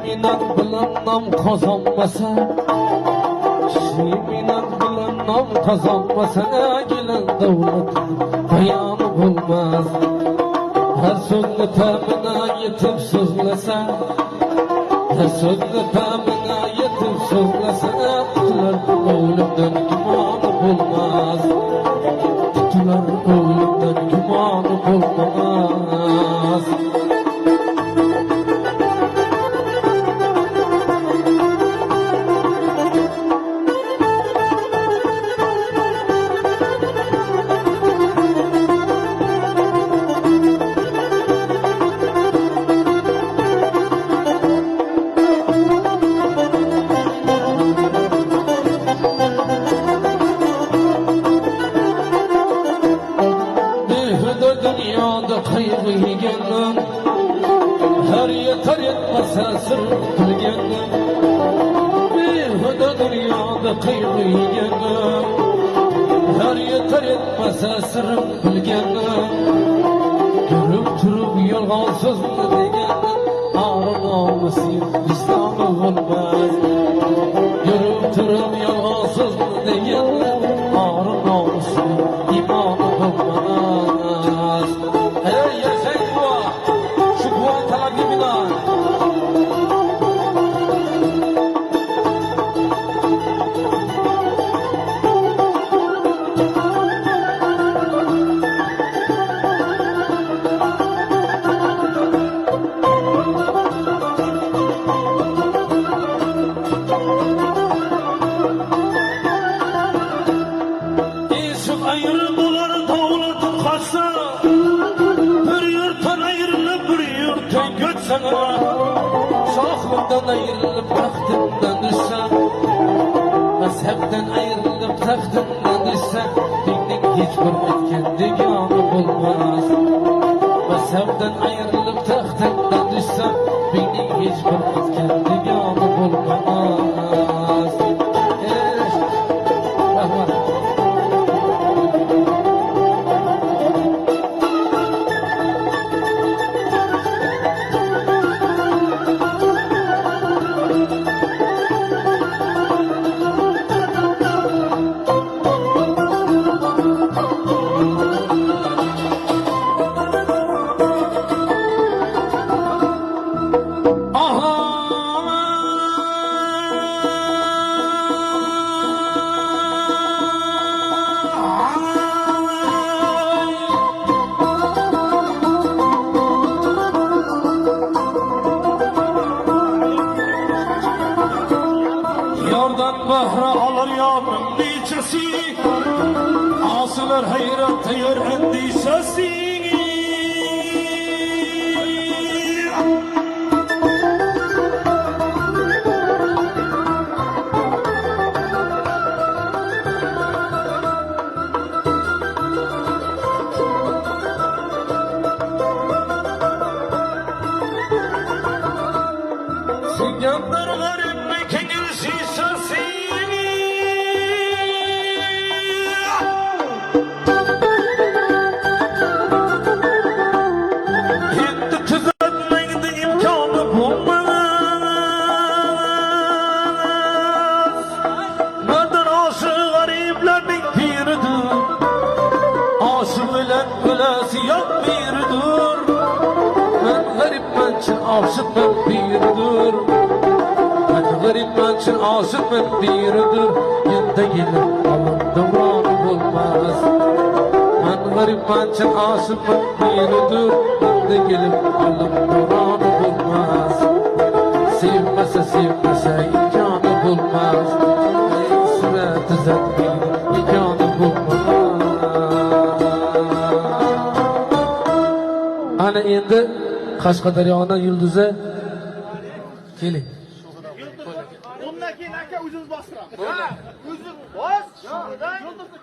minat bilan nom qozonmasa, minat bilan nom qozonmasa, gelin davlatin payoni bo'lmas. Her sözünü tamına yetip sözlese, her sözünü tamına yetip sözlese, tutular oğlumdan gümanı bulmaz. Tutular oğlumdan gümanı bulmaz. Kaygı yegenim, her yeter yetmese sırtırgenim. Bir hüda dünyada kaygı yegenim, her yeter yetmese sırrım bilgenim. Görüp durup yalgansız mı degenim, ağrın olmasın İslam'ı olmaz. Görüp durup yalgansız mı degenim, ağrın olmasın imanı olmaz. Hey yaşayın bu, şu buğan talakiminden. İşik ayrılmalar davlatın kaçsa, şahımdan ayrılıp tahtımdan düşsem, mezhepten ayrılıp tahtımdan düşsem, dinlik hiçbir etkendi yanı bulmaz. Mezhepten ayrılıp tahtımdan düşsem, dinlik hiçbir etkendi yanı bulmaz. Rahman. Yardan bahra alır yavrum neçesi, asılar hayrat yer endişesi. Sinyanlar garip mekanın sisası. Hitti tüzetmekte imkanı bulmaz. Neden aşığı gariplerinin piridir, aşığı ile gülesi yok biridir. Ben garip mençin aşık ben biridir. Ben garip mençin aşık ben biridir. Yende gelir alın devranı bulmaz. Ben garip mençin aşık ben biridir. Yende gelir alın devranı bulmaz. Sevmese sevmese imkanı bulmaz. Suret düzeltmeyin imkanı bulmaz. Ana endi Qashqadaryoning yulduzi keling. Undan keyin aka o'zingiz bostiramiz. Ha, o'zingiz bos. Yulduzni